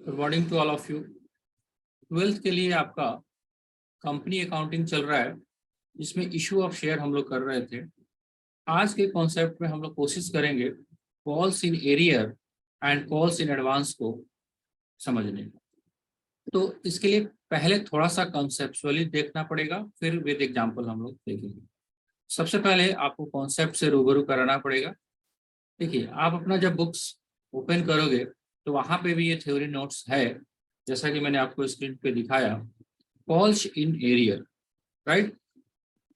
Good morning to all of you. Twelfth के लिए आपका कंपनी अकाउंटिंग चल रहा है, जिसमें इशू ऑफ शेयर हम लोग कर रहे थे। आज के कॉन्सेप्ट में हम लोग कोशिश करेंगे calls in arrear and calls in advance को समझने का। तो इसके लिए पहले थोड़ा सा कंसेप्चुअली देखना पड़ेगा, फिर विद एग्जाम्पल हम लोग देखेंगे। सबसे पहले आपको कॉन्सेप्ट से रूबरू कराना पड़ेगा। देखिए, आप अपना जब बुक्स ओपन करोगे तो वहां पे भी ये थ्योरी नोट्स है, जैसा कि मैंने आपको स्क्रीन पे दिखाया। Calls in arrear, right.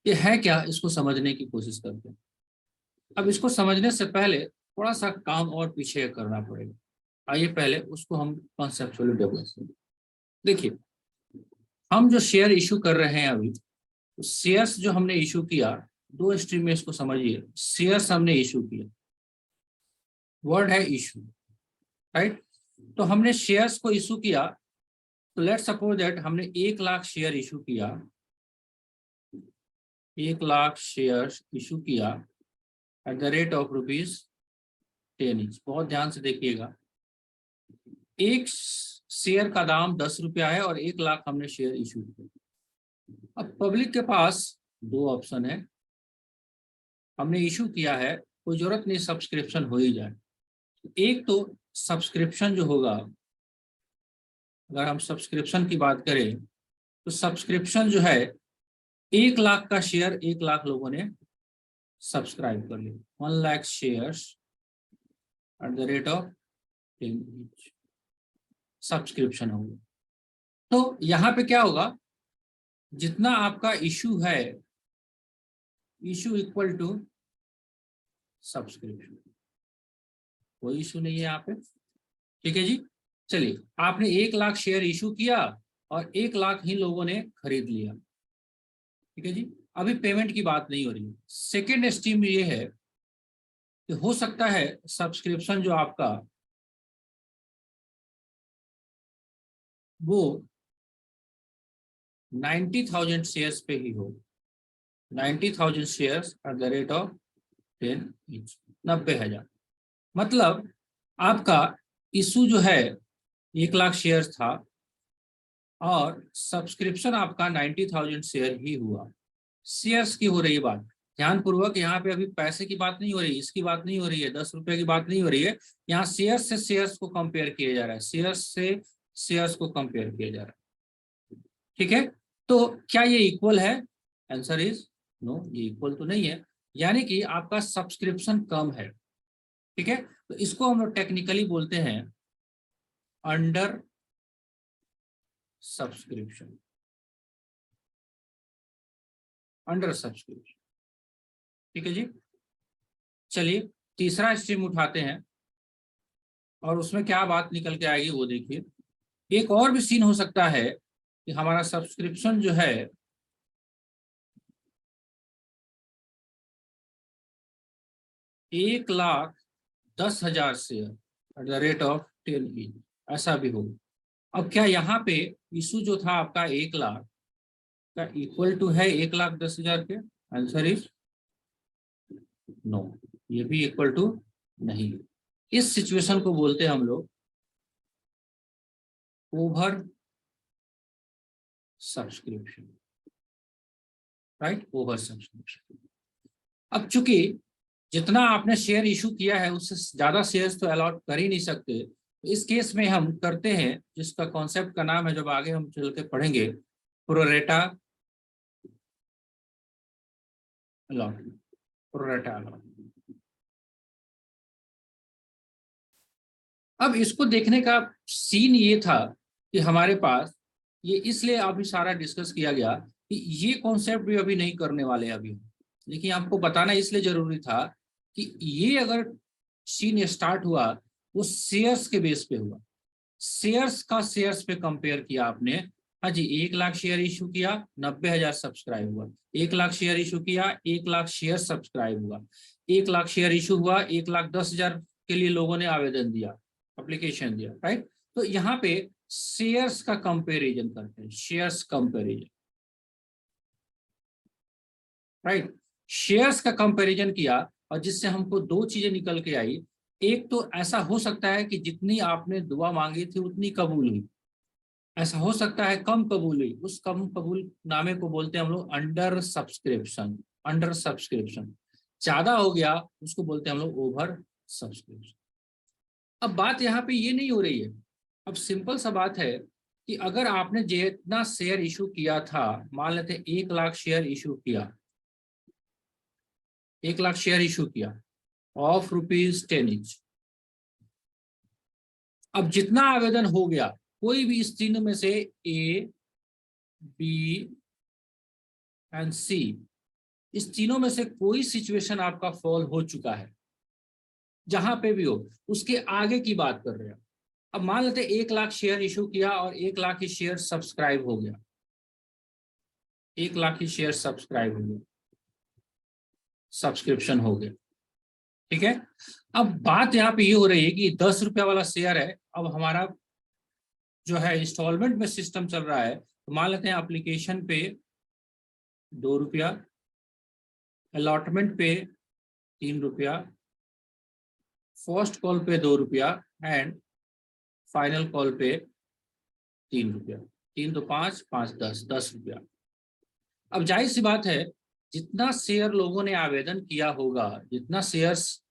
ये है क्या, इसको समझने की कोशिश करते हैं। अब इसको समझने से पहले थोड़ा सा काम और पीछे करना पड़ेगा। आइए पहले उसको हम कॉन्सेप्चुअली डेवलप करें। देखिए, हम जो शेयर इशू कर रहे हैं अभी, तो शेयर्स जो हमने इशू किया, दो स्ट्रीम में इसको समझिए। शेयर्स हमने इशू किया, वर्ड है इशू, राइट। तो हमने शेयर्स को इशू किया, तो लेट्स सपोज दैट हमने 1,00,000 शेयर इशू किया, 1,00,000 शेयर्स इशू किया at the rate of ₹10 each. बहुत ध्यान से देखिएगा, एक शेयर का दाम 10 रुपया है और 1,00,000 हमने शेयर इशू किया। अब पब्लिक के पास दो ऑप्शन है। हमने इशू किया है, कोई जरूरत नहीं सब्सक्रिप्शन हो ही जाए। एक तो सब्सक्रिप्शन जो होगा, अगर हम सब्सक्रिप्शन की बात करें तो सब्सक्रिप्शन जो है, 1,00,000 का शेयर 1,00,000 लोगों ने सब्सक्राइब कर लिया। 1,00,000 shares at the rate of 10 each subscription होगा। तो यहाँ पे क्या होगा, जितना आपका इशू है, इशू इक्वल टू सब्सक्रिप्शन। कोई इशू नहीं है यहाँ पे, ठीक है जी। चलिए, आपने 1,00,000 शेयर इशू किया और 1,00,000 ही लोगों ने खरीद लिया, ठीक है जी। अभी पेमेंट की बात नहीं हो रही है। सेकेंड स्ट्रीम ये है कि हो सकता है सब्सक्रिप्शन जो आपका वो 90,000 शेयर्स पे ही हो। 90,000 shares at the rate of 10 each, 90,000। मतलब आपका इशू जो है 1,00,000 शेयर्स था और सब्सक्रिप्शन आपका 90,000 शेयर ही हुआ। शेयर्स की हो रही है बात, ध्यान पूर्वक। यहाँ पे अभी पैसे की बात नहीं हो रही, इसकी बात नहीं हो रही है, 10 रुपए की बात नहीं हो रही है। यहाँ शेयर्स से शेयर्स को कंपेयर किया जा रहा है, शेयर्स से शेयर्स को कंपेयर किया जा रहा है, ठीक है। तो क्या ये इक्वल है? आंसर इज नो, ये इक्वल तो नहीं है। यानी कि आपका सब्सक्रिप्शन कम है, ठीक है। तो इसको हम लोग टेक्निकली बोलते हैं अंडर सब्सक्रिप्शन, अंडर सब्सक्रिप्शन, ठीक है जी। चलिए, तीसरा स्ट्रीम उठाते हैं और उसमें क्या बात निकल के आएगी वो देखिए। एक और भी सीन हो सकता है कि हमारा सब्सक्रिप्शन जो है 1,10,000 share at the rate of 10 each, ऐसा भी हो। अब क्या यहाँ पे इशू जो था आपका 1,00,000 का इक्वल टू है 1,10,000 के? आंसर इज नो, ये भी इक्वल टू नहीं। इस सिचुएशन को बोलते हैं हम लोग over subscription, right, over subscription. अब चूंकि जितना आपने शेयर इशू किया है उससे ज्यादा शेयर्स तो अलॉट कर ही नहीं सकते, तो इस केस में हम करते हैं जिसका कॉन्सेप्ट का नाम है, जब आगे हम चल के पढ़ेंगे, प्रोरेटा अलॉटमेंट। Pro rata allotment. अब इसको देखने का सीन ये था कि हमारे पास ये, इसलिए अभी सारा डिस्कस किया गया कि ये कॉन्सेप्ट भी अभी नहीं करने वाले अभी। लेकिन आपको बताना इसलिए जरूरी था कि ये अगर सीन स्टार्ट हुआ वो शेयर्स के बेस पे हुआ। शेयर्स का शेयर्स पे कंपेयर किया आपने। हाँ जी, 1,00,000 शेयर इशू किया, 90,000 सब्सक्राइब हुआ। 1,00,000 शेयर इशू किया, 1,00,000 शेयर सब्सक्राइब हुआ। 1,00,000 शेयर इशू हुआ, 1,10,000 के लिए लोगों ने आवेदन दिया, एप्लीकेशन दिया, राइट। तो यहाँ पे शेयर्स का कंपेरिजन करते हैं, शेयर्स कंपेरिजन, राइट। शेयर्स का कंपेरिजन किया और जिससे हमको दो चीजें निकल के आई एक तो ऐसा हो सकता है कि जितनी आपने दुआ मांगी थी उतनी कबूल हुई, ऐसा हो सकता है कम कबूल हुई, उस कम कबूल नामे को बोलते हैं हम लोग अंडर सब्सक्रिप्शन। अंडर सब्सक्रिप्शन ज्यादा हो गया उसको बोलते हैं हम लोग ओवर सब्सक्रिप्शन। अब बात यहाँ पे ये नहीं हो रही है, अब सिंपल सा बात है कि अगर आपने जितना शेयर इशू किया था, मान लेते 1 लाख शेयर इशू किया, 1 लाख शेयर इशू किया ऑफ ₹10 ईच। अब जितना आवेदन हो गया, कोई भी इस तीनों में से ए, बी एंड सी, इस तीनों में से कोई सिचुएशन आपका फॉल हो चुका है, जहां पे भी हो, उसके आगे की बात कर रहे हैं। अब मान लेते 1 लाख शेयर इशू किया और 1 लाख ही शेयर सब्सक्राइब हो गया, 1 लाख ही शेयर सब्सक्राइब हो गया, सब्सक्रिप्शन हो गया, ठीक है। अब बात यहाँ पे ये हो रही है कि 10 रुपया वाला शेयर है, अब हमारा जो है इंस्टॉलमेंट में सिस्टम चल रहा है, तो मान लेते हैं एप्लीकेशन पे 2 रुपया, अलॉटमेंट पे 3 रुपया, फर्स्ट कॉल पे 2 रुपया एंड फाइनल कॉल पे 3 रुपया। 3 तो 5, 5 10, 10 रुपया। अब जाहिर सी बात है, जितना शेयर लोगों ने आवेदन किया होगा, जितना शेयर्स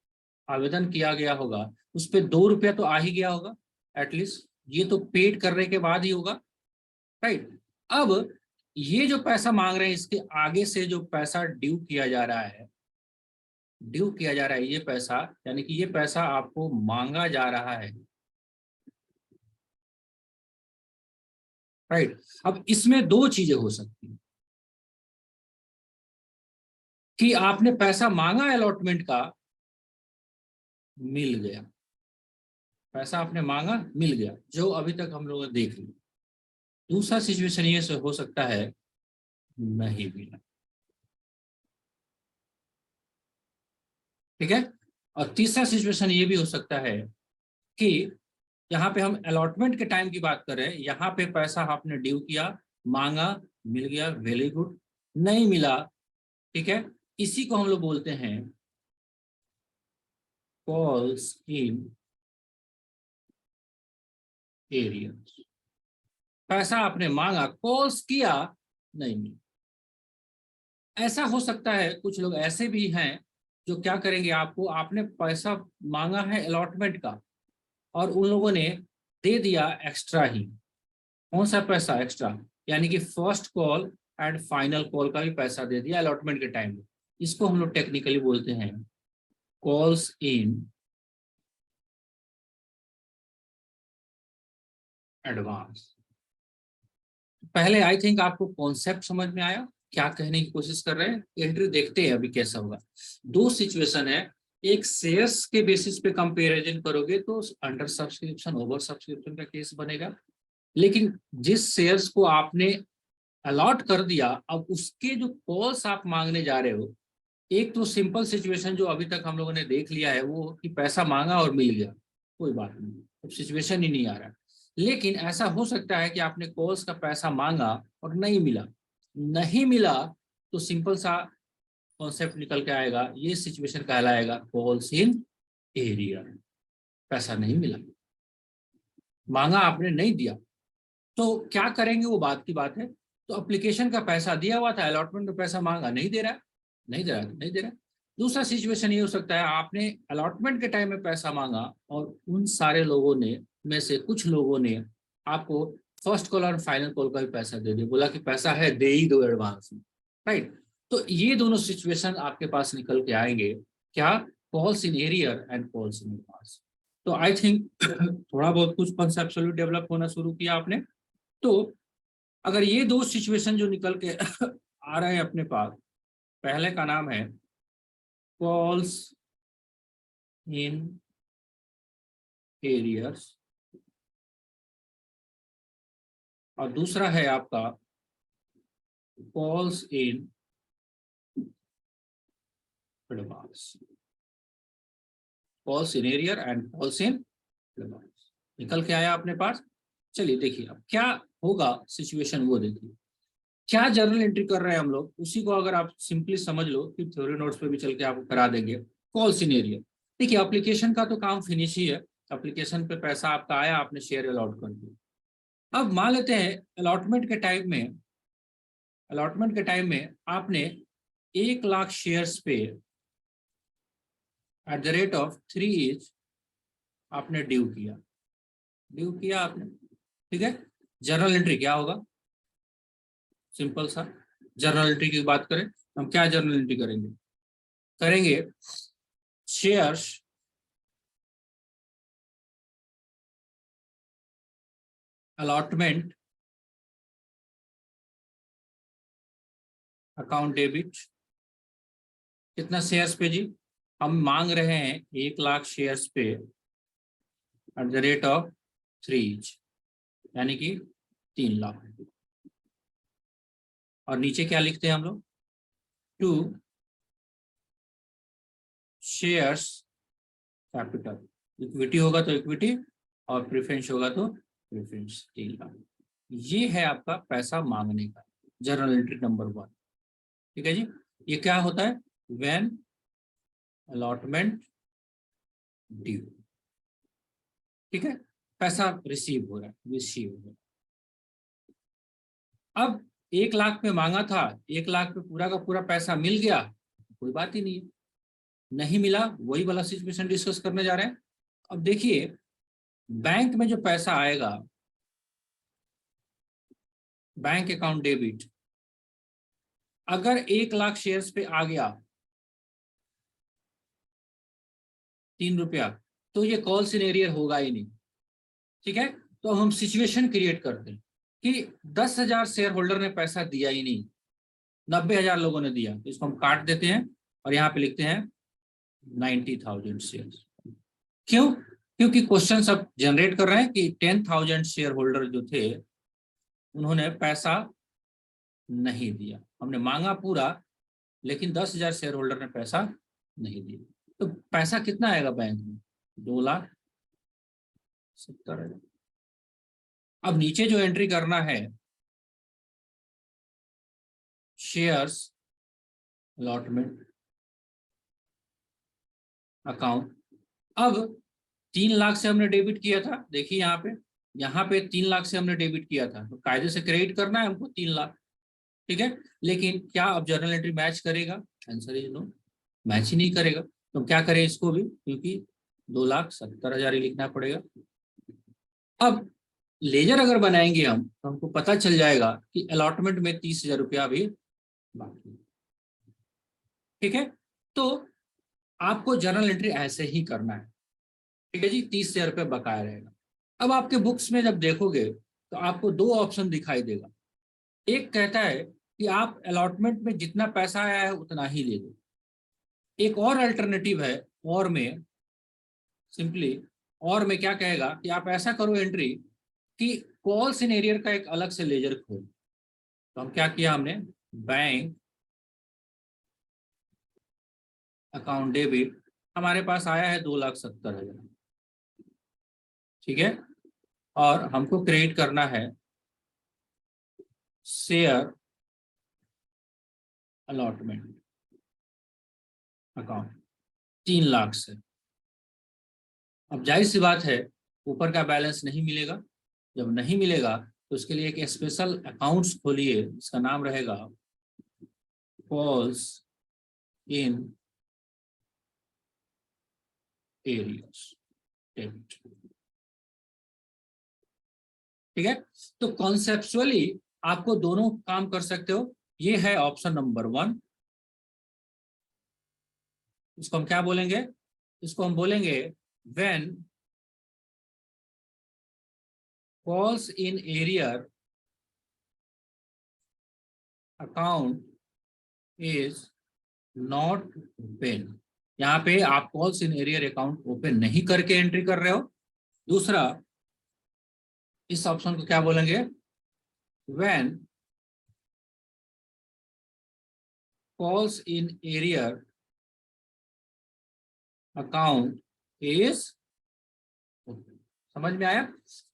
आवेदन किया गया होगा, उस पर 2 रुपया तो आ ही गया होगा एटलीस्ट, ये तो पेड करने के बाद ही होगा, राइट। अब ये जो पैसा मांग रहे हैं, इसके आगे से जो पैसा ड्यू किया जा रहा है, ड्यू किया जा रहा है ये पैसा, यानी कि ये पैसा आपको मांगा जा रहा है, राइट। अब इसमें दो चीजें हो सकती हैं कि आपने पैसा मांगा अलॉटमेंट का, मिल गया, पैसा आपने मांगा मिल गया, जो अभी तक हम लोगों ने देख लिया। दूसरा सिचुएशन ये हो सकता है नहीं मिला, ठीक है। और तीसरा सिचुएशन ये भी हो सकता है कि यहाँ पे हम अलॉटमेंट के टाइम की बात कर रहे हैं, यहाँ पे पैसा आपने ड्यू किया, मांगा, मिल गया, वेरी गुड। नहीं मिला, ठीक है, इसी को हम लोग बोलते हैं कॉल्स इन एरियर्स। पैसा आपने मांगा, कॉल्स किया, नहीं मिला। ऐसा हो सकता है कुछ लोग ऐसे भी हैं जो क्या करेंगे, आपको आपने पैसा मांगा है अलॉटमेंट का और उन लोगों ने दे दिया एक्स्ट्रा ही। कौन सा पैसा एक्स्ट्रा? यानी कि first call and final call का भी पैसा दे दिया अलॉटमेंट के टाइम में। इसको हम लोग टेक्निकली बोलते हैं कॉल्स इन एडवांस। पहले आई थिंक आपको कॉन्सेप्ट समझ में आया, क्या कहने की कोशिश कर रहे हैं। एंट्री देखते हैं अभी कैसा होगा। दो सिचुएशन है, एक शेयर्स के बेसिस पे कंपैरिजन करोगे तो अंडर सब्सक्रिप्शन ओवर सब्सक्रिप्शन का केस बनेगा, लेकिन जिस शेयर्स को आपने अलॉट कर दिया, अब उसके जो कॉल्स आप मांगने जा रहे हो, एक तो सिंपल सिचुएशन जो अभी तक हम लोगों ने देख लिया है वो कि पैसा मांगा और मिल गया, कोई बात नहीं, अब सिचुएशन ही नहीं आ रहा। लेकिन ऐसा हो सकता है कि आपने कॉल्स का पैसा मांगा और नहीं मिला, नहीं मिला तो सिंपल सा कॉन्सेप्ट निकल के आएगा, ये सिचुएशन कहलाएगा कॉल्स इन एरियर। पैसा नहीं मिला, मांगा आपने नहीं दिया, तो क्या करेंगे वो बात की बात है। तो एप्लीकेशन का पैसा दिया हुआ था, अलॉटमेंट में पैसा मांगा, नहीं दे रहा, नहीं दे रहा, नहीं दे रहा। दूसरा सिचुएशन ये हो सकता है, आपने अलॉटमेंट के टाइम में पैसा मांगा और उन सारे लोगों ने में से कुछ लोगों ने आपको फर्स्ट कॉल और फाइनल कॉल का भी पैसा दे दिया, बोला कि पैसा है दे ही दो एडवांस में, राइट। तो ये दोनों सिचुएशन आपके पास निकल के आएंगे, क्या? Calls in arrear and calls in advance. तो आई थिंक थोड़ा बहुत कुछ कंसेप्चुअली डेवलप होना शुरू किया आपने। तो अगर ये दो सिचुएशन जो निकल के आ रहे हैं अपने पास, पहले का नाम है कॉल्स इन एरियर्स और दूसरा है आपका calls in advance. Calls in arrear and calls in advance निकल के आया अपने पास। चलिए देखिए अब क्या होगा सिचुएशन, वो देखिए। क्या जर्नल एंट्री कर रहे हैं हम लोग, उसी को अगर आप सिंपली समझ लो कि थ्योरी नोट्स पे भी चल के आपको करा देंगे। कॉल्स इन एरियर, देखिए एप्लीकेशन का तो काम फिनिश ही है, एप्लीकेशन पे पैसा आपका आया, आपने शेयर अलॉट कर दिया। अब मान लेते हैं अलॉटमेंट के टाइम में आपने 1 लाख शेयर्स पे एट द रेट ऑफ 3 आपने ड्यू किया आपने, ठीक है। जर्नल एंट्री क्या होगा, सिंपल सा, जर्नल एंट्री की बात करें, हम क्या जर्नल एंट्री करेंगे शेयर्स अलॉटमेंट अकाउंट डेबिट, कितना शेयर्स पे जी, हम मांग रहे हैं 1 लाख शेयर्स पे एट द रेट ऑफ 3, यानी कि 3 लाख। और नीचे क्या लिखते हैं हम लोग, टू शेयर्स कैपिटल, इक्विटी होगा तो इक्विटी और प्रेफरेंस होगा तो प्रेफरेंस, 3 लाख। ये है आपका पैसा मांगने का जर्नल एंट्री नंबर 1, ठीक है जी। ये क्या होता है, व्हेन अलॉटमेंट ड्यू, ठीक है, पैसा रिसीव हो रहा है। अब 1 लाख पे मांगा था, 1 लाख पे पूरा का पूरा पैसा मिल गया, कोई बात ही नहीं है। नहीं मिला, वही वाला सिचुएशन डिस्कस करने जा रहे हैं। अब देखिए बैंक में जो पैसा आएगा, बैंक अकाउंट डेबिट, अगर 1 लाख शेयर्स पे आ गया 3 रुपया, तो ये कॉल सिनेरियर होगा ही नहीं, ठीक है। तो हम सिचुएशन क्रिएट करते हैं कि 10,000 शेयर होल्डर ने पैसा दिया ही नहीं, 90,000 लोगों ने दिया, तो इसको हम काट देते हैं और यहाँ पे लिखते हैं 90,000 शेयर। क्यों, क्योंकि क्वेश्चन सब जनरेट कर रहे हैं कि 10,000 शेयर होल्डर जो थे उन्होंने पैसा नहीं दिया, हमने मांगा पूरा लेकिन 10,000 शेयर होल्डर ने पैसा नहीं दिया। तो पैसा कितना आएगा बैंक में, 2,70,000। अब नीचे जो एंट्री करना है, शेयर्स अलॉटमेंट अकाउंट। अब 3 लाख से हमने डेबिट किया था, देखिए यहाँ पे 3 लाख से हमने डेबिट किया था, तो कायदे से क्रेडिट करना है हमको 3 लाख, ठीक है। लेकिन क्या अब जर्नल एंट्री मैच करेगा, आंसर इज नो, मैच ही नहीं करेगा। तो क्या करें इसको भी, क्योंकि 2,70,000 ही लिखना पड़ेगा। अब लेजर अगर बनाएंगे हम तो हमको पता चल जाएगा कि अलॉटमेंट में 30,000 रुपया भी बाकी, ठीक है। तो आपको जर्नल एंट्री ऐसे ही करना है, ठीक है जी, 30,000 रुपये बकाया रहेगा। अब आपके बुक्स में जब देखोगे तो आपको 2 ऑप्शन दिखाई देगा, एक कहता है कि आप अलॉटमेंट में जितना पैसा आया है उतना ही ले लो, एक और अल्टरनेटिव है और में सिंपली, और में क्या कहेगा कि आप ऐसा करो एंट्री कि कॉल सिनेरियर का एक अलग से लेजर खोलो। तो हम क्या किया, हमने बैंक अकाउंट डेबिट हमारे पास आया है 2,70,000, ठीक है, और हमको क्रेडिट करना है शेयर अलॉटमेंट अकाउंट 3 लाख से। अब जाहिर सी बात है ऊपर का बैलेंस नहीं मिलेगा, जब नहीं मिलेगा तो उसके लिए एक स्पेशल अकाउंट्स खोलिए, इसका नाम रहेगा कॉल्स इन एरियर्स डेबिट, ठीक है। तो कॉन्सेप्चुअली आपको दोनों काम कर सकते हो, ये है ऑप्शन नंबर 1। इसको हम क्या बोलेंगे, इसको हम बोलेंगे when calls in arrear account is not open. यहाँ पे आप calls in arrear account open नहीं करके एंट्री कर रहे हो। दूसरा, इस ऑप्शन को क्या बोलेंगे, when calls in arrear account is, समझ में आया।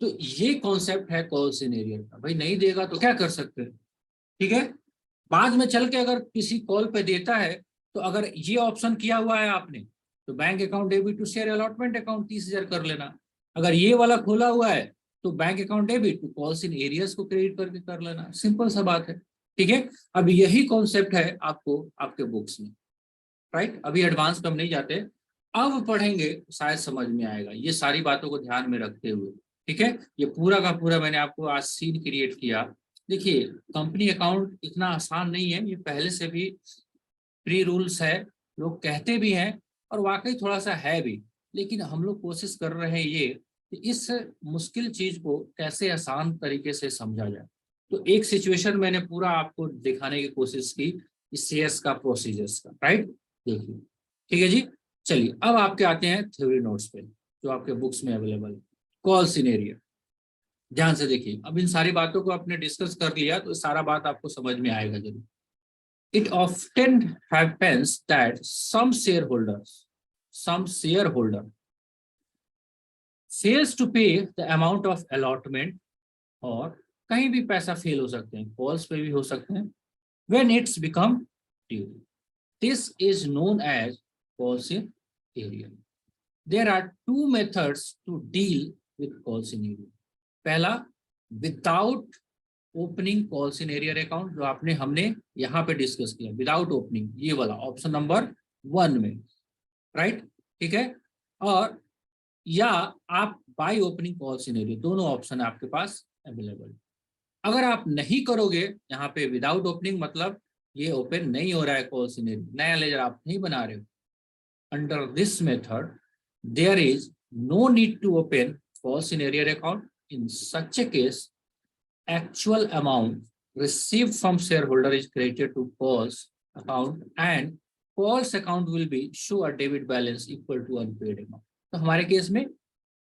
तो ये कॉन्सेप्ट है कॉल्स इन एरियर का। भाई नहीं देगा तो क्या कर सकते हैं, ठीक है। बाद में चल के अगर किसी कॉल पे देता है तो अगर ये ऑप्शन किया हुआ है आपने तो bank account debit to share allotment account 30,000 कर लेना। अगर ये वाला खोला हुआ है तो bank account debit to calls in arrears को क्रेडिट करके कर लेना। सिंपल सा बात है, ठीक है। अब यही कॉन्सेप्ट है आपको आपके बुक्स में, राइट। अभी एडवांस पे हम नहीं जाते, अब पढ़ेंगे शायद समझ में आएगा ये सारी बातों को ध्यान में रखते हुए, ठीक है। ये पूरा का पूरा मैंने आपको आज सीन क्रिएट किया। देखिए कंपनी अकाउंट इतना आसान नहीं है, ये पहले से भी प्री रूल्स है, लोग कहते भी हैं और वाकई थोड़ा सा है भी, लेकिन हम लोग कोशिश कर रहे हैं ये कि इस मुश्किल चीज को कैसे आसान तरीके से समझा जाए। तो एक सिचुएशन मैंने पूरा आपको दिखाने की कोशिश की इस शेयर्स का, प्रोसीजर्स का, राइट। देखिए ठीक है जी। चलिए अब आपके आते हैं थ्योरी नोट्स पे जो आपके बुक्स में अवेलेबल है। कॉल सिनेरियो ध्यान से देखिए। अब इन सारी बातों को आपने डिस्कस कर लिया तो सारा बात आपको समझ में आएगा जरूर। It often happens that some shareholder fails to pay the amount of allotment, और कहीं भी पैसा फेल हो सकते हैं, कॉल्स पे भी हो सकते हैं, when it's become due. This is known as call scenario. There are two methods to deal with call scenario. पहला, without opening call scenario account, जो आपने हमने यहाँ पे डिस्कस किया, विदाउट ओपनिंग, ये वाला ऑप्शन नंबर 1 में, राइट, ठीक है। और या आप बाय ओपनिंग कॉल सिनेरियो, दोनों ऑप्शन आपके पास अवेलेबल। अगर आप नहीं करोगे यहाँ पे विदाउट ओपनिंग, मतलब ये ओपन नहीं हो रहा है कॉल सिनेरियो, नया लेजर आप नहीं बना रहे हो, under this method there is no need to open call scenario account. In such a case actual amount received from shareholder is credited to Paul's account and Paul's account will be show a debit balance equal to unpaid amount। तो हमारे case में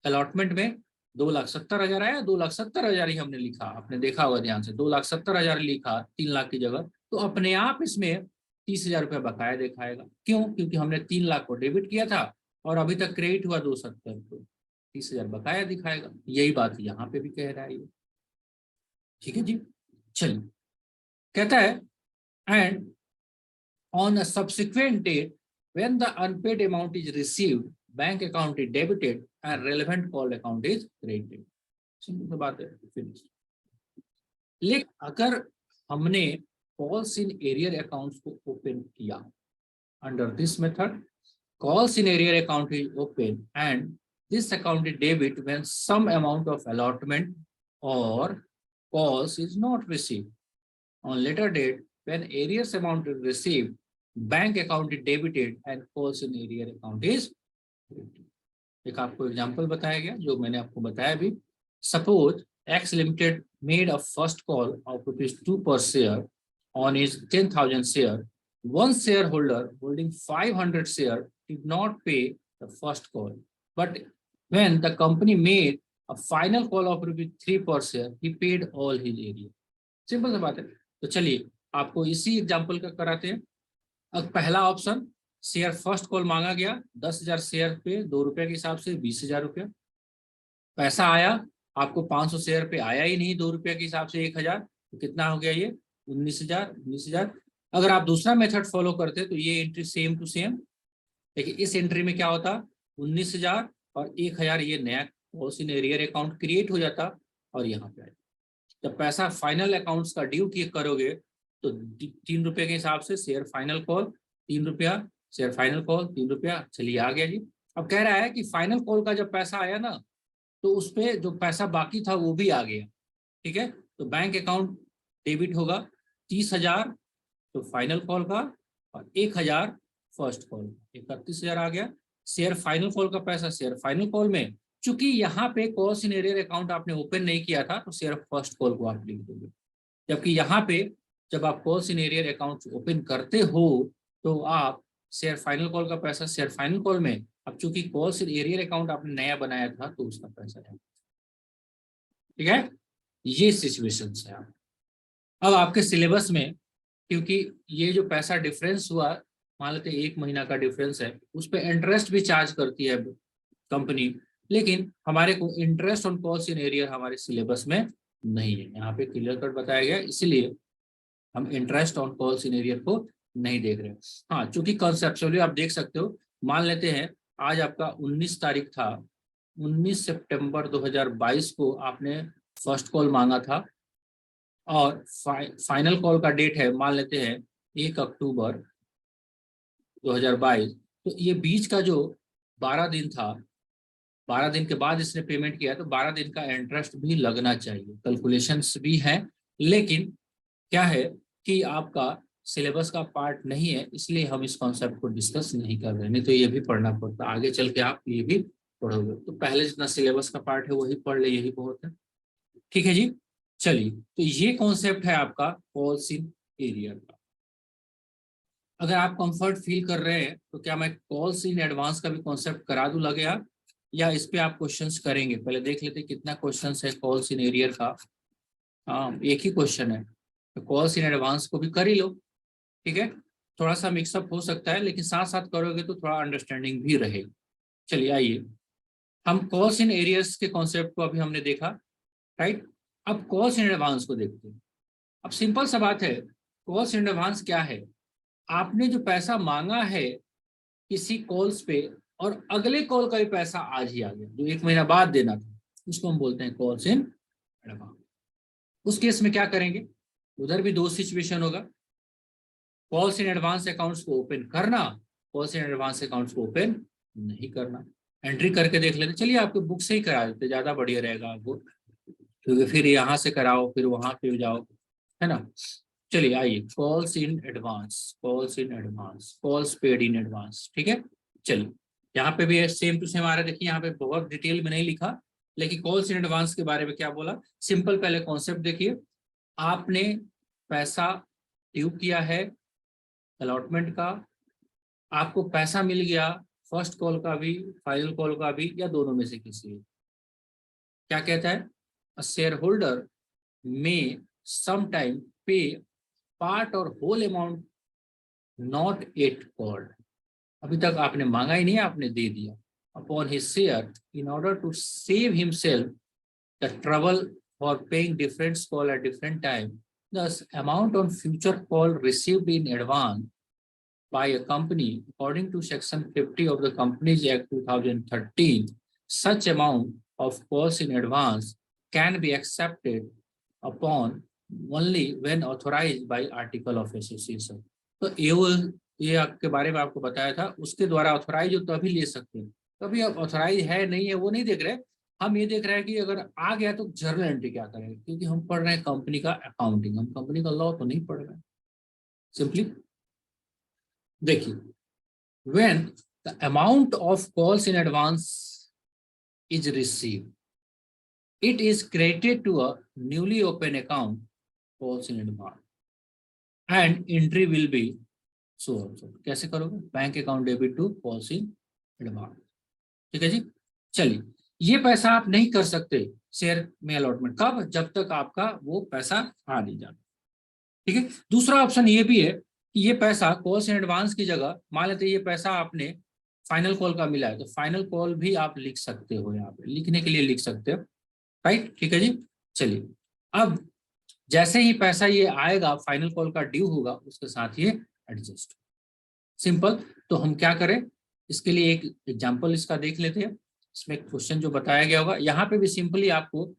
allotment में 2,70,000 आया, 2,70,000 ही हमने लिखा, आपने देखा होगा ध्यान से, 2,70,000 लिखा 3 लाख की जगह, तो अपने आप इसमें 30,000 रुपया बकाया दिखाएगा। क्यों? क्योंकि हमने 3 लाख को डेबिट किया था और अभी तक क्रेडिट हुआ 270, तो 30,000 बकाया दिखाएगा। यही बात यहाँ पे भी कह रहा है ये, ठीक है जी। चलिए, कहता है and on a subsequent date when the unpaid amount is received bank account is debited and relevant call account is credited. Simple बात है, फिनिश। लेकिन अगर हमने कॉल्स इन एरियर अकाउंट्स को ओपन किया under this method, calls in arrear account is open and this account is debit when some amount of allotment और calls is not received. On later date, when arrears amount is received, bank account is debited and calls in arrear account is credited. एक आपको example बताया गया जो मैंने आपको बताया भी। Suppose X Limited made a first call of ₹2 per share on his 10,000 share. One shareholder holding 500 share did not pay the first call, but when the company made a final call of ₹3 per share, he paid all his area. Simple सा बात है। तो चलिए आपको इसी example का कराते हैं। अब पहला ऑप्शन, शेयर फर्स्ट कॉल मांगा गया 10,000 शेयर पे ₹2 के हिसाब से 20,000 रुपया, पैसा आया आपको 500 शेयर पे आया ही नहीं, ₹2 के हिसाब से 1,000, तो कितना हो गया ये 19,000। अगर आप दूसरा मेथड फॉलो करते तो ये एंट्री सेम टू सेम, देखिए इस एंट्री में क्या होता, 19,000 और 1,000 ये नया calls in arrear account create हो जाता और यहाँ पे जब पैसा फाइनल अकाउंट्स का ड्यू क्लिक करोगे तो ₹3 के हिसाब से share final call ₹3, share final call ₹3। चलिए आ गया जी। अब कह रहा है कि फाइनल कॉल का जब पैसा आया ना तो उस पर जो पैसा बाकी था वो भी आ गया, ठीक है। तो बैंक अकाउंट डेबिट होगा 30,000 तो फाइनल कॉल का और 1,000 फर्स्ट कॉल, 31,000 आ गया। शेयर फाइनल कॉल का पैसा शेयर फाइनल कॉल में, चूंकि यहाँ पे कॉल्स इन एरियर अकाउंट आपने ओपन नहीं किया था तो शेयर फर्स्ट कॉल को आप लिख दोगे, जबकि यहाँ पे जब आप calls in arrear account open करते हो तो आप शेयर फाइनल कॉल का पैसा शेयर फाइनल कॉल में, अब चूंकि कॉल्स इन एरियर अकाउंट आपने नया बनाया था तो उसका पैसा है, ठीक है। ये सिचुएशन है। अब आपके सिलेबस में, क्योंकि ये जो पैसा डिफरेंस हुआ, मान लेते 1 महीना का डिफरेंस है, उस पर इंटरेस्ट भी चार्ज करती है कंपनी, लेकिन हमारे को interest on calls in arrear हमारे सिलेबस में नहीं है, यहाँ पे क्लियर कट बताया गया, इसीलिए हम interest on calls in arrear को नहीं देख रहे हैं। हाँ, चूंकि कॉन्सेप्चुअली आप देख सकते हो मान लेते हैं आज आपका 19 तारीख था, 19 सितंबर 2022 को आपने फर्स्ट कॉल मांगा था और फाइनल कॉल का डेट है मान लेते हैं 1 अक्टूबर 2022। तो ये बीच का जो 12 दिन था, 12 दिन के बाद इसने पेमेंट किया तो 12 दिन का इंटरेस्ट भी लगना चाहिए, कैलकुलेशंस भी हैं। लेकिन क्या है कि आपका सिलेबस का पार्ट नहीं है, इसलिए हम इस कॉन्सेप्ट को डिस्कस नहीं कर रहे, नहीं तो ये भी पढ़ना पड़ता, आगे चल के आप ये भी पढ़ोगे। तो पहले जितना सिलेबस का पार्ट है वही पढ़ ले, यही बहुत है। ठीक है जी, चलिए, तो ये कॉन्सेप्ट है आपका कॉल्स इन एरियर का। अगर आप कंफर्ट फील कर रहे हैं तो क्या मैं कॉल्स इन एडवांस का भी कॉन्सेप्ट करा दूं लगे आप, या इस पे आप क्वेश्चंस करेंगे? पहले देख लेते हैं कितना क्वेश्चंस है कॉल्स इन एरियर का। हाँ, एक ही क्वेश्चन है, तो कॉल्स इन एडवांस को भी कर ही लो। ठीक है, थोड़ा सा मिक्सअप हो सकता है, लेकिन साथ साथ करोगे तो थोड़ा अंडरस्टैंडिंग भी रहेगी। चलिए आइए, हम कॉल्स इन एरियर्स के कॉन्सेप्ट को अभी हमने देखा, राइट। अब कॉल्स इन एडवांस को देखते हैं। अब सिंपल सा बात है, कॉल्स इन एडवांस क्या है? आपने जो पैसा मांगा है किसी कॉल्स पे और अगले कॉल का भी पैसा आज ही आ गया, जो 1 महीना बाद देना था, उसको हम बोलते हैं कॉल्स इन एडवांस। उस केस में क्या करेंगे? उधर भी दो सिचुएशन होगा, कॉल्स इन एडवांस अकाउंट्स को ओपन करना, कॉल्स इन एडवांस अकाउंट्स को ओपन नहीं करना। एंट्री करके देख लेते, चलिए आपको बुक से ही करा देते, ज्यादा बढ़िया रहेगा आपको, क्योंकि फिर यहाँ से कराओ फिर वहां पे जाओ, है ना। चलिए आइए, calls in advance, calls in advance, calls paid in advance. ठीक है, चलिए यहाँ पे भी सेम टू सेम आ रहा है। देखिए यहाँ पे बहुत डिटेल में नहीं लिखा, लेकिन कॉल्स इन एडवांस के बारे में क्या बोला, सिंपल पहले कॉन्सेप्ट देखिए। आपने पैसा ड्यू किया है अलॉटमेंट का, आपको पैसा मिल गया फर्स्ट कॉल का भी फाइनल कॉल का भी, या दोनों में से किसी। क्या कहता है, अ शेयर होल्डर में sometime pay part or whole amount not yet called, अभी तक आपने मांगा ही नहीं, आपने दे दिया, upon his share in order to save himself the trouble for paying different call at different time. Thus amount on future call received in advance by a company according to section 50 of the Companies Act 2013, such amount of calls in advance can be accepted upon only when authorized by article of association। तो ये आपके बारे में आपको बताया था, उसके द्वारा ऑथोराइज हो तो अभी ले सकते हैं, कभी अब ऑथोराइज है नहीं है वो नहीं देख रहे, हम ये देख रहे हैं कि अगर आ गया तो जर्नल एंट्री क्या करेंगे, क्योंकि हम पढ़ रहे हैं कंपनी का अकाउंटिंग, हम कंपनी का लॉ तो नहीं पढ़ रहे हैं। सिंपली देखिए, when the amount of calls in advance is received, it is credited to a newly open account calls in advance and entry will be so also। कैसे करोगे? Bank account debit to calls in advance. ठीक है जी, चलिए ये पैसा आप नहीं कर सकते शेयर में अलॉटमेंट, कब? जब तक आपका वो पैसा आ नहीं जाता। ठीक है, दूसरा ऑप्शन ये भी है कि ये पैसा कॉल्स इन एडवांस की जगह मान लेते ये पैसा आपने फाइनल कॉल का मिला है, तो फाइनल कॉल भी आप लिख सकते हो, यहाँ पे लिखने के लिए लिख सकते हो, राइट। ठीक है जी, चलिए अब जैसे ही पैसा ये आएगा फाइनल कॉल का ड्यू होगा, उसके साथ ये एडजस्ट। सिंपल, तो हम क्या करें, इसके लिए एक एग्जांपल इसका देख लेते हैं। इसमें क्वेश्चन जो बताया गया होगा, यहाँ पे भी सिंपली आपको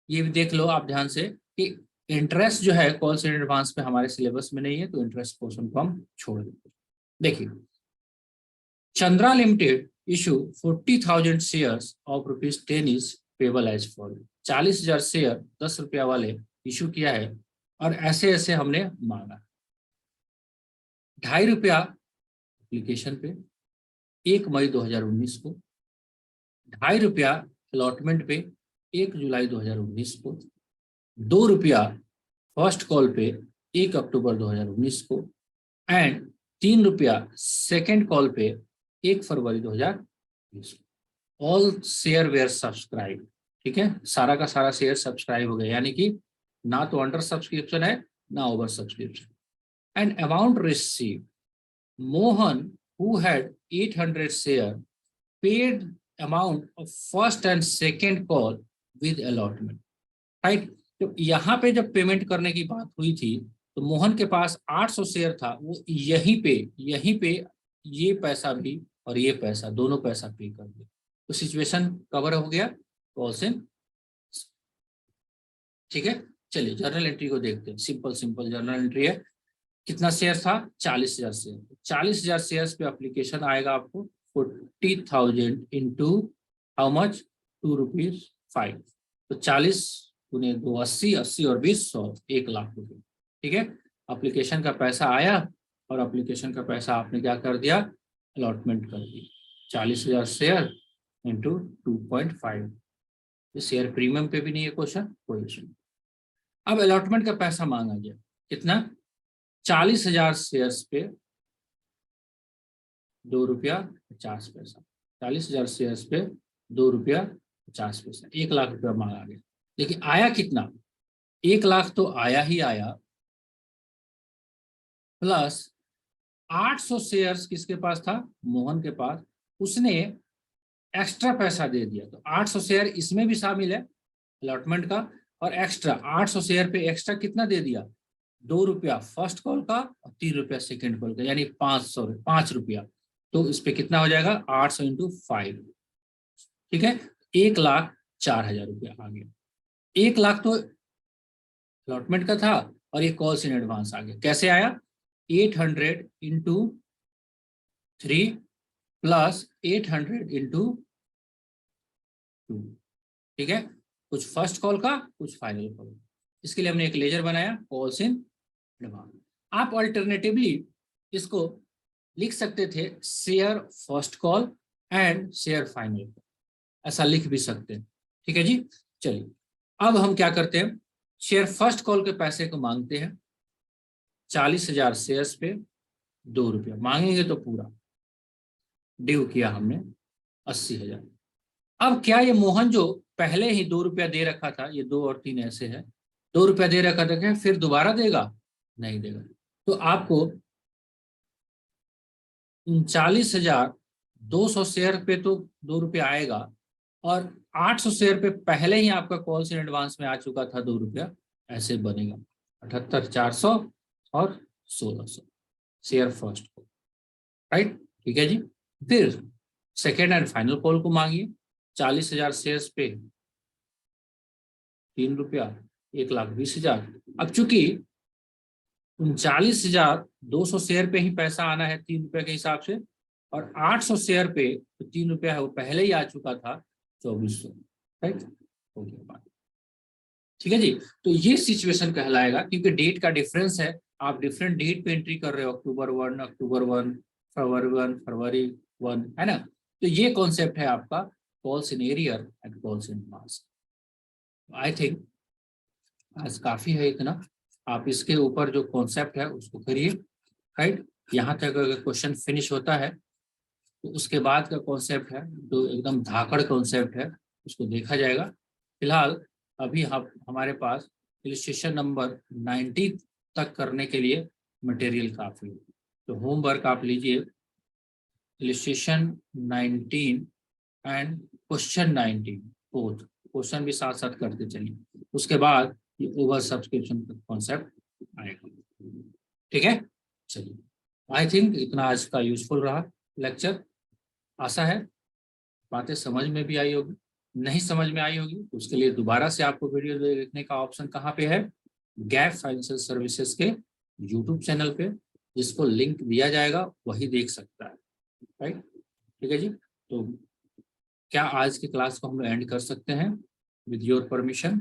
ये भी देख लो आप ध्यान से कि इंटरेस्ट जो है कॉल्स इन एडवांस पे हमारे सिलेबस में नहीं है, तो इंटरेस्ट पोर्शन को हम छोड़ देते। देखिए, Chandra limited issue 40,000 shares of ₹10 is payable as follow. 40,000 share 10 रुपया वाले इशू किया है और ऐसे ऐसे हमने मांगा। ₹2.5 एप्लीकेशन पे 1 मई 2019 को, ₹2.5 अलॉटमेंट पे 1 जुलाई 2019 को, ₹2 फर्स्ट कॉल पे 1 अक्टूबर 2019 को एंड ₹3 सेकेंड कॉल पे 1 फरवरी 2020 को। All share were subscribe. ठीक है, सारा का सारा शेयर सब्सक्राइब हो गया, यानी कि ना तो अंडर सब्सक्रिप्शन है ना over subscription. And amount receive, Mohan who had 800 share paid amount of first and second call with allotment, right। तो यहाँ पे जब पेमेंट करने की बात हुई थी तो मोहन के पास 800 शेयर था, वो यहीं पे ये पैसा भी और ये पैसा, दोनों पैसा पे कर दिया, तो सिचुएशन कवर हो गया कॉल्स इन। ठीक है, चलिए जर्नल एंट्री को देखते हैं। सिंपल सिंपल जर्नल एंट्री है। कितना शेयर था? 40,000 शेयर। 40,000 शेयर पे एप्लीकेशन आएगा आपको 40,000 इंटू हाउ मच? ₹2.5। तो 40 गुने 2 80, 80 और 20 100, 1,00,000 रुपये। ठीक है, एप्लीकेशन का पैसा आया और एप्लीकेशन का पैसा आपने क्या कर दिया? अलॉटमेंट कर दिया। 40,000 शेयर इंटू 2.5। शेयर प्रीमियम पे भी नहीं है क्वेश्चन, कोई इशू। अब अलॉटमेंट का पैसा मांगा गया कितना? 40,000 शेयर्स पे ₹2.50। 40,000 शेयर्स पे ₹2.50, 1,00,000 रुपया मांगा गया। देखिए आया कितना? 1,00,000 तो आया ही आया, प्लस 800 शेयर्स किसके पास था? मोहन के पास। उसने एक्स्ट्रा पैसा दे दिया, तो 800 शेयर इसमें भी शामिल है अलॉटमेंट का, और एक्स्ट्रा 800 शेयर पे एक्स्ट्रा कितना दे दिया? ₹2 फर्स्ट कॉल का और ₹3 सेकेंड कॉल का, यानी 5 रुपया। तो इस पे कितना हो जाएगा? 800 इंटू 5। ठीक है, 1,04,000 रुपया आ गया। 1,00,000 तो अलॉटमेंट का था और ये कॉल्स इन एडवांस आ गया। कैसे आया? 800 इंटू 3 प्लस 800 इंटू 2। ठीक है, कुछ फर्स्ट कॉल का, कुछ फाइनल कॉल। इसके लिए हमने एक लेजर बनाया, कॉल्स इन एडवांस। आप अल्टरनेटिवली इसको लिख सकते थे share first call and share final call, ऐसा लिख भी सकते हैं। ठीक है जी, चलिए अब हम क्या करते हैं? शेयर फर्स्ट कॉल के पैसे को मांगते हैं। 40,000 शेयर्स पे ₹2 मांगेंगे तो पूरा ड्यू किया हमने 80,000। अब क्या ये मोहन जो पहले ही ₹2 दे रखा था, ये 2 और 3 ऐसे है, ₹2 दे रखा था, क्या फिर दोबारा देगा? नहीं देगा। तो आपको 39,200 शेयर पे तो ₹2 आएगा, और 800 शेयर पे पहले ही आपका कॉल्स इन एडवांस में आ चुका था ₹2, ऐसे बनेगा 78,400 और 1,600 शेयर फर्स्ट को। राइट, ठीक है जी। फिर सेकेंड एंड फाइनल कॉल को मांगिए। 40,000 शेयर्स पे ₹3, 1,20,000। अब चूंकि 39,200 शेयर पे ही पैसा आना है ₹3 के हिसाब से, और 800 शेयर पे तो ₹3 है वो पहले ही आ चुका था 2,400। राइट, हो गया बात। ठीक है जी, तो ये सिचुएशन कहलाएगा, क्योंकि डेट का डिफरेंस है, आप डिफरेंट डेट पे एंट्री कर रहे हो, अक्टूबर 1, अक्टूबर 1, फरवरी 1, फरवरी 1, है ना। तो ये कॉन्सेप्ट है आपका calls in arrear and calls in mass. I think आज काफी है इतना। आप इसके ऊपर जो कॉन्सेप्ट है उसको करिए। राइट, यहाँ तक अगर क्वेश्चन फिनिश होता है तो उसके बाद का कॉन्सेप्ट है जो एकदम धाकड़ कॉन्सेप्ट है, उसको देखा जाएगा। फिलहाल अभी हम हमारे पास इलस्ट्रेशन नंबर 90 तक करने के लिए मटेरियल काफ़ी है। तो होमवर्क आप लीजिए illustration 19 and question 19, both question भी साथ साथ करते चलिए। उसके बाद ये ओवर सब्सक्रिप्शन का कॉन्सेप्ट आएगा। ठीक है, चलिए आई थिंक इतना आज का यूजफुल रहा लेक्चर। आशा है बातें समझ में भी आई होगी। नहीं समझ में आई होगी तो उसके लिए दोबारा से आपको वीडियो देखने का ऑप्शन कहाँ पे है? गैप फाइनेंशियल सर्विसेज के यूट्यूब चैनल पे, जिसको लिंक दिया जाएगा वही देख सकता है। राइट, ठीक है जी। तो क्या आज की क्लास को हम एंड कर सकते हैं विद योर परमिशन?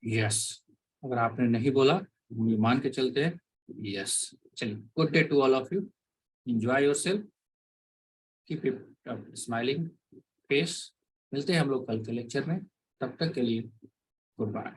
यस, अगर आपने नहीं बोला तो हम ये मान के चलते हैं यस। चलिए, good day to all of you, enjoy yourself, keep it smiling face. मिलते हैं हम लोग कल के लेक्चर में, तब तक के लिए गुड बाय।